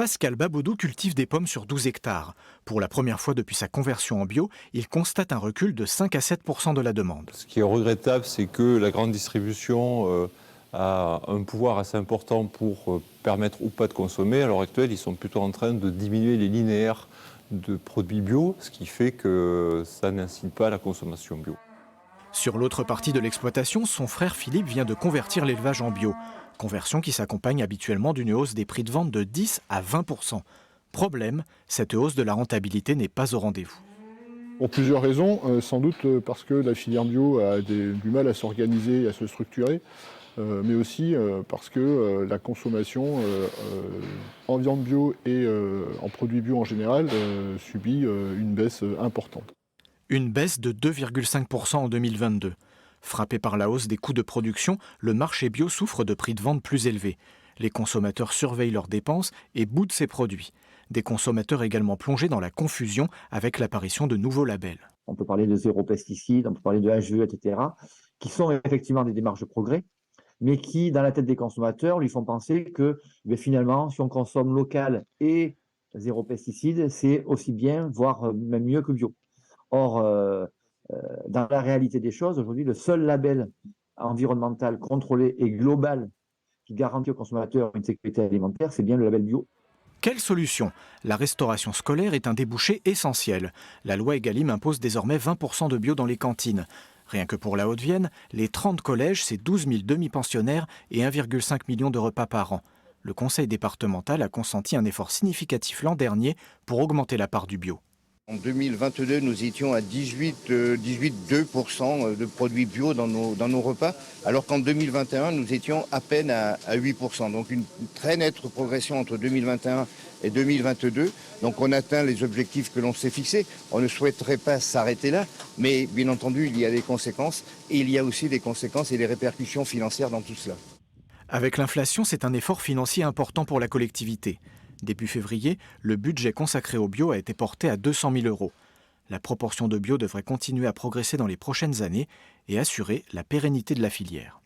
Pascal Babaudou cultive des pommes sur 12 hectares. Pour la première fois depuis sa conversion en bio, il constate un recul de 5 à 7% de la demande. Ce qui est regrettable, c'est que la grande distribution a un pouvoir assez important pour permettre ou pas de consommer. À l'heure actuelle, ils sont plutôt en train de diminuer les linéaires de produits bio, ce qui fait que ça n'incite pas à la consommation bio. Sur l'autre partie de l'exploitation, son frère Philippe vient de convertir l'élevage en bio. Conversion qui s'accompagne habituellement d'une hausse des prix de vente de 10 à 20%. Problème, cette hausse de la rentabilité n'est pas au rendez-vous. Pour plusieurs raisons, sans doute parce que la filière bio a du mal à s'organiser et à se structurer, mais aussi parce que la consommation en viande bio et en produits bio en général subit une baisse importante. Une baisse de 2,5% en 2022. Frappé par la hausse des coûts de production, le marché bio souffre de prix de vente plus élevés. Les consommateurs surveillent leurs dépenses et boudent ces produits. Des consommateurs également plongés dans la confusion avec l'apparition de nouveaux labels. On peut parler de zéro pesticide, on peut parler de HVE, etc., qui sont effectivement des démarches de progrès, mais qui, dans la tête des consommateurs, lui font penser que finalement, si on consomme local et zéro pesticide, c'est aussi bien, voire même mieux que bio. Or, dans la réalité des choses, aujourd'hui, le seul label environnemental contrôlé et global qui garantit aux consommateurs une sécurité alimentaire, c'est bien le label bio. Quelle solution? La restauration scolaire est un débouché essentiel. La loi Egalim impose désormais 20% de bio dans les cantines. Rien que pour la Haute-Vienne, les 30 collèges, c'est 12 000 demi-pensionnaires et 1,5 million de repas par an. Le conseil départemental a consenti un effort significatif l'an dernier pour augmenter la part du bio. En 2022, nous étions à 18,2% de produits bio dans nos repas, alors qu'en 2021, nous étions à peine à 8%. Donc une très nette progression entre 2021 et 2022. Donc on atteint les objectifs que l'on s'est fixés. On ne souhaiterait pas s'arrêter là, mais bien entendu, il y a des conséquences et il y a aussi des conséquences et des répercussions financières dans tout cela. Avec l'inflation, c'est un effort financier important pour la collectivité. Début février, le budget consacré au bio a été porté à 200 000 €. La proportion de bio devrait continuer à progresser dans les prochaines années et assurer la pérennité de la filière.